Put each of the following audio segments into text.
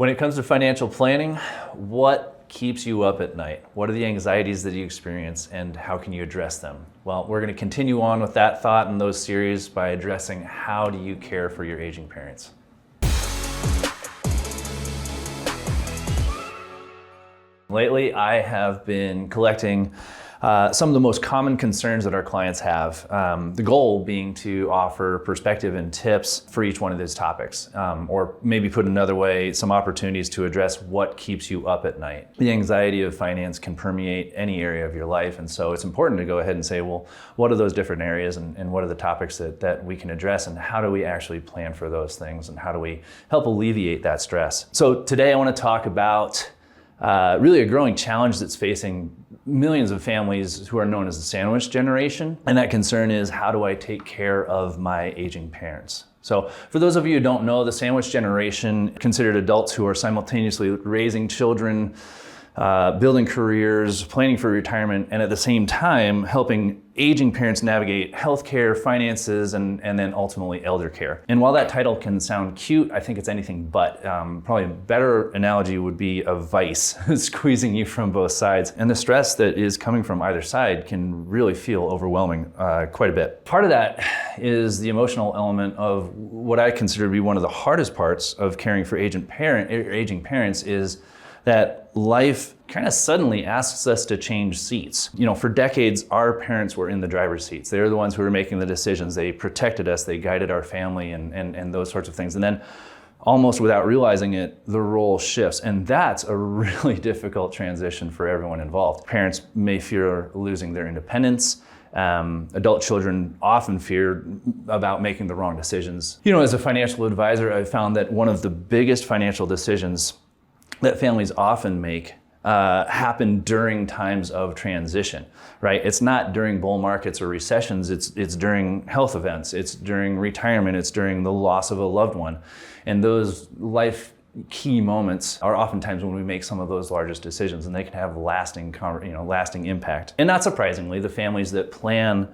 When it comes to financial planning, what keeps you up at night? What are the anxieties that you experience and how can you address them? Well, we're going to continue on with that thought in those series by addressing how do you care for your aging parents. Lately, I have been collecting some of the most common concerns that our clients have. The goal being to offer perspective and tips for each one of those topics, or maybe put another way, some opportunities to address what keeps you up at night. The anxiety of finance can permeate any area of your life, and so it's important to go ahead and say, well, what are those different areas and what are the topics that we can address, and how do we actually plan for those things, and how do we help alleviate that stress? So today I want to talk about really a growing challenge that's facing millions of families who are known as the sandwich generation. And that concern is, how do I take care of my aging parents? So for those of you who don't know, the sandwich generation considered adults who are simultaneously raising children, building careers, planning for retirement, and at the same time helping aging parents navigate healthcare, finances, and then ultimately elder care. And while that title can sound cute, I think it's anything but. Probably a better analogy would be a vice squeezing you from both sides. And the stress that is coming from either side can really feel overwhelming quite a bit. Part of that is the emotional element of what I consider to be one of the hardest parts of caring for aging parents is that life kind of suddenly asks us to change seats. You know, for decades, our parents were in the driver's seats. They were the ones who were making the decisions. They protected us, they guided our family and those sorts of things. And then almost without realizing it, the role shifts. And that's a really difficult transition for everyone involved. Parents may fear losing their independence. Adult children often fear about making the wrong decisions. You know, as a financial advisor, I've found that one of the biggest financial decisions that families often make happen during times of transition, right? It's not during bull markets or recessions, it's during health events, it's during retirement, it's during the loss of a loved one. And those life key moments are oftentimes when we make some of those largest decisions, and they can have lasting impact. And not surprisingly, the families that plan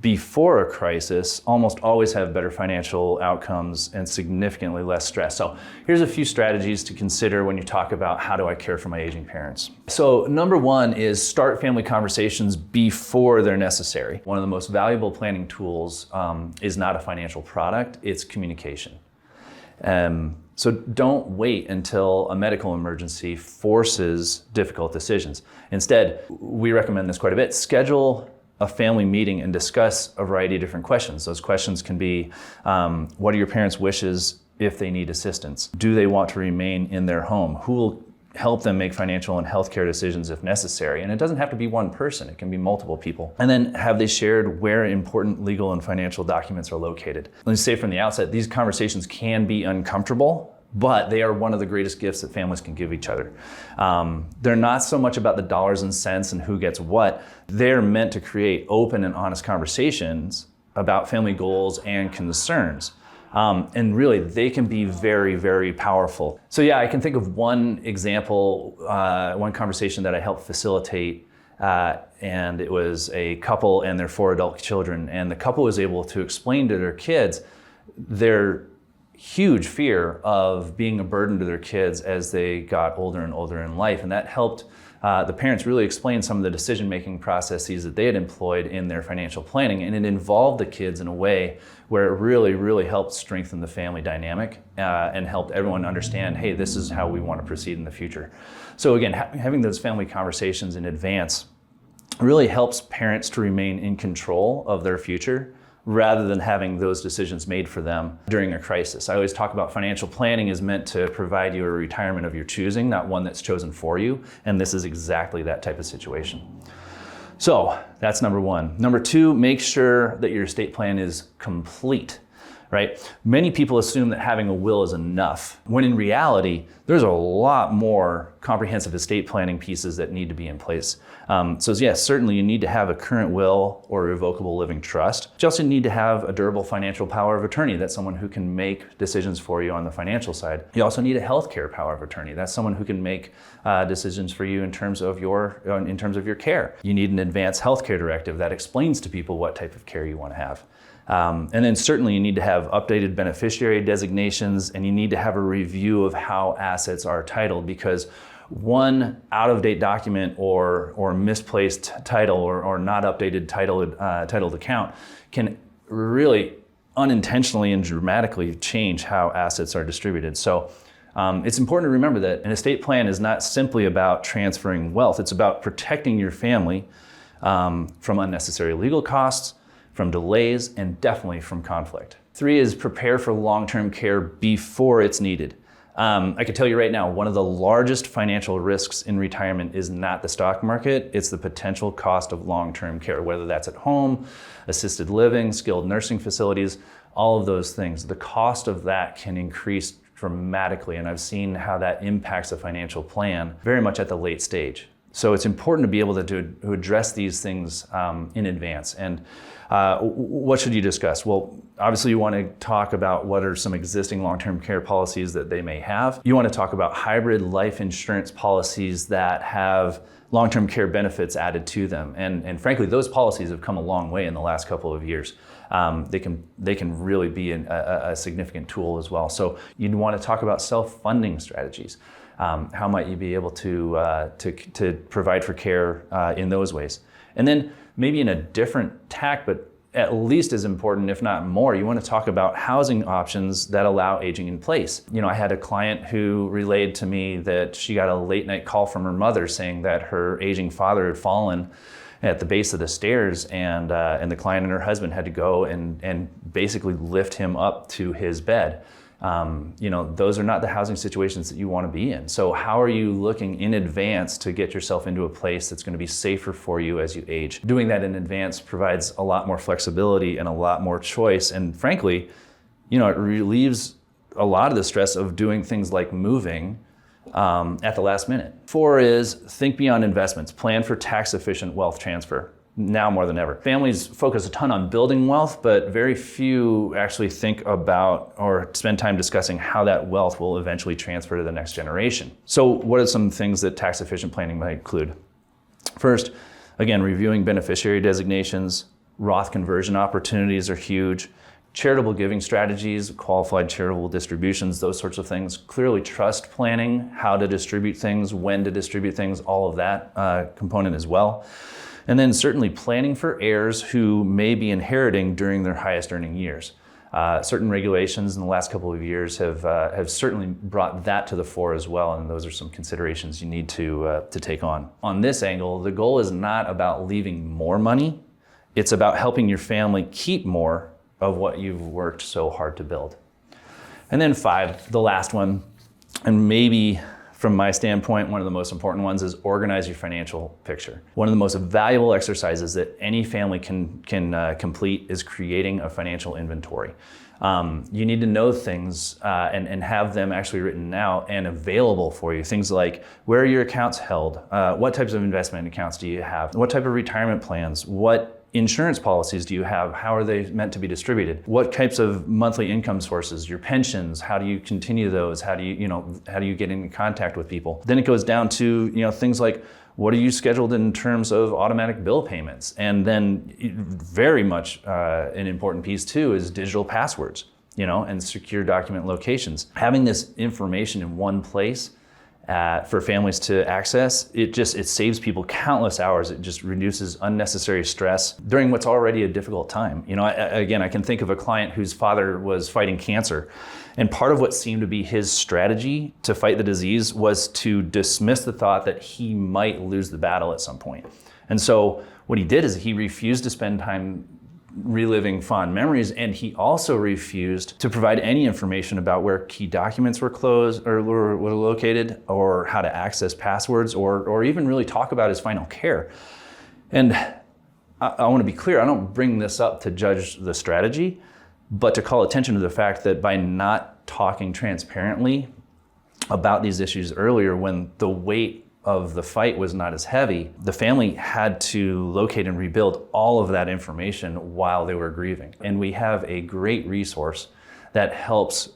before a crisis almost always have better financial outcomes and significantly less stress. So here's a few strategies to consider when you talk about how do I care for my aging parents. So number one is start family conversations before they're necessary. One of the most valuable planning tools is not a financial product, it's communication. So don't wait until a medical emergency forces difficult decisions. Instead, we recommend this quite a bit. Schedule a family meeting and discuss a variety of different questions. Those questions can be, what are your parents' wishes if they need assistance? Do they want to remain in their home? Who will help them make financial and healthcare decisions if necessary? And it doesn't have to be one person, it can be multiple people. And then have they shared where important legal and financial documents are located? Let me say from the outset, these conversations can be uncomfortable, but they are one of the greatest gifts that families can give each other. They're not so much about the dollars and cents and who gets what. They're meant to create open and honest conversations about family goals and concerns. And really, they can be very, very powerful. So yeah, I can think of one example, one conversation that I helped facilitate, and it was a couple and their 4 adult children. And the couple was able to explain to their kids their huge fear of being a burden to their kids as they got older and older in life. And that helped the parents really explain some of the decision-making processes that they had employed in their financial planning. And it involved the kids in a way where it really, really helped strengthen the family dynamic and helped everyone understand, hey, this is how we want to proceed in the future. So again, having those family conversations in advance really helps parents to remain in control of their future, rather than having those decisions made for them during a crisis. I always talk about financial planning is meant to provide you a retirement of your choosing, not one that's chosen for you. And this is exactly that type of situation. So that's number one. Number two, make sure that your estate plan is complete, right? Many people assume that having a will is enough, when in reality, there's a lot more comprehensive estate planning pieces that need to be in place. So yes, certainly you need to have a current will or revocable living trust. You also need to have a durable financial power of attorney. That's someone who can make decisions for you on the financial side. You also need a healthcare power of attorney. That's someone who can make decisions for you in terms of your care. You need an advanced healthcare directive that explains to people what type of care you want to have. And then certainly you need to have updated beneficiary designations, and you need to have a review of how assets are titled, because one out-of-date document or misplaced title or not updated titled account can really unintentionally and dramatically change how assets are distributed. So it's important to remember that an estate plan is not simply about transferring wealth. It's about protecting your family from unnecessary legal costs, from delays, and definitely from conflict. 3 is prepare for long-term care before it's needed. I can tell you right now, one of the largest financial risks in retirement is not the stock market, it's the potential cost of long-term care, whether that's at home, assisted living, skilled nursing facilities, all of those things. The cost of that can increase dramatically, and I've seen how that impacts a financial plan very much at the late stage. So it's important to be able to address these things in advance. And what should you discuss? Well, obviously you want to talk about what are some existing long-term care policies that they may have. You want to talk about hybrid life insurance policies that have long-term care benefits added to them. And frankly, those policies have come a long way in the last couple of years. They can really be a significant tool as well. So you'd want to talk about self-funding strategies. How might you be able to provide for care in those ways? And then maybe in a different tack, but at least as important, if not more, you want to talk about housing options that allow aging in place. You know, I had a client who relayed to me that she got a late night call from her mother saying that her aging father had fallen at the base of the stairs, and the client and her husband had to go and basically lift him up to his bed. You know, those are not the housing situations that you want to be in. So how are you looking in advance to get yourself into a place that's going to be safer for you as you age? Doing that in advance provides a lot more flexibility and a lot more choice. And frankly, you know, it relieves a lot of the stress of doing things like moving at the last minute. 4 is think beyond investments. Plan for tax-efficient wealth transfer. Now more than ever. Families focus a ton on building wealth, but very few actually think about or spend time discussing how that wealth will eventually transfer to the next generation. So what are some things that tax-efficient planning might include? First, again, reviewing beneficiary designations. Roth conversion opportunities are huge. Charitable giving strategies, qualified charitable distributions, those sorts of things. Clearly trust planning, how to distribute things, when to distribute things, all of that component as well. And then certainly planning for heirs who may be inheriting during their highest earning years. Certain regulations in the last couple of years have certainly brought that to the fore as well, and those are some considerations you need to take on. On this angle, the goal is not about leaving more money, it's about helping your family keep more of what you've worked so hard to build. And then 5, the last one, and maybe from my standpoint, one of the most important ones is organize your financial picture. One of the most valuable exercises that any family can complete is creating a financial inventory. You need to know things and have them actually written out and available for you. Things like, where are your accounts held? What types of investment accounts do you have? What type of retirement plans? What insurance policies do you have? How are they meant to be distributed? What types of monthly income sources? Your pensions, how do you continue those? How do you get in contact with people? Then it goes down to, things like, what are you scheduled in terms of automatic bill payments? And then very much an important piece too is digital passwords, and secure document locations. Having this information in one place for families to access, it saves people countless hours. It just reduces unnecessary stress during what's already a difficult time. I can think of a client whose father was fighting cancer, and part of what seemed to be his strategy to fight the disease was to dismiss the thought that he might lose the battle at some point. And so what he did is he refused to spend time reliving fond memories, and he also refused to provide any information about where key documents were closed or were located, or how to access passwords, or even really talk about his final care. And I want to be clear, I don't bring this up to judge the strategy, but to call attention to the fact that by not talking transparently about these issues earlier, when the weight of the fight was not as heavy, the family had to locate and rebuild all of that information while they were grieving. And we have a great resource that helps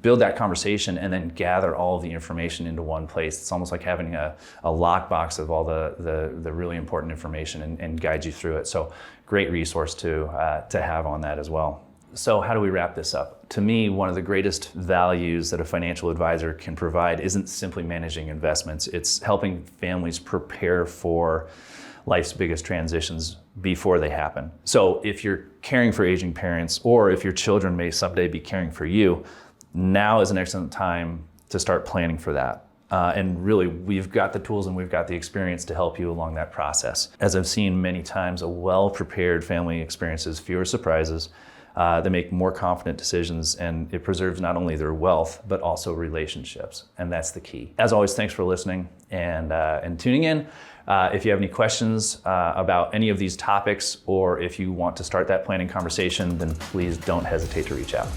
build that conversation and then gather all of the information into one place. It's almost like having a lockbox of all the really important information and guide you through it. So great resource to have on that as well. So how do we wrap this up? To me, one of the greatest values that a financial advisor can provide isn't simply managing investments. It's helping families prepare for life's biggest transitions before they happen. So if you're caring for aging parents, or if your children may someday be caring for you, now is an excellent time to start planning for that. And really, we've got the tools and we've got the experience to help you along that process. As I've seen many times, a well-prepared family experiences fewer surprises. They make more confident decisions, and it preserves not only their wealth, but also relationships. And that's the key. As always, thanks for listening and tuning in. If you have any questions about any of these topics, or if you want to start that planning conversation, then please don't hesitate to reach out.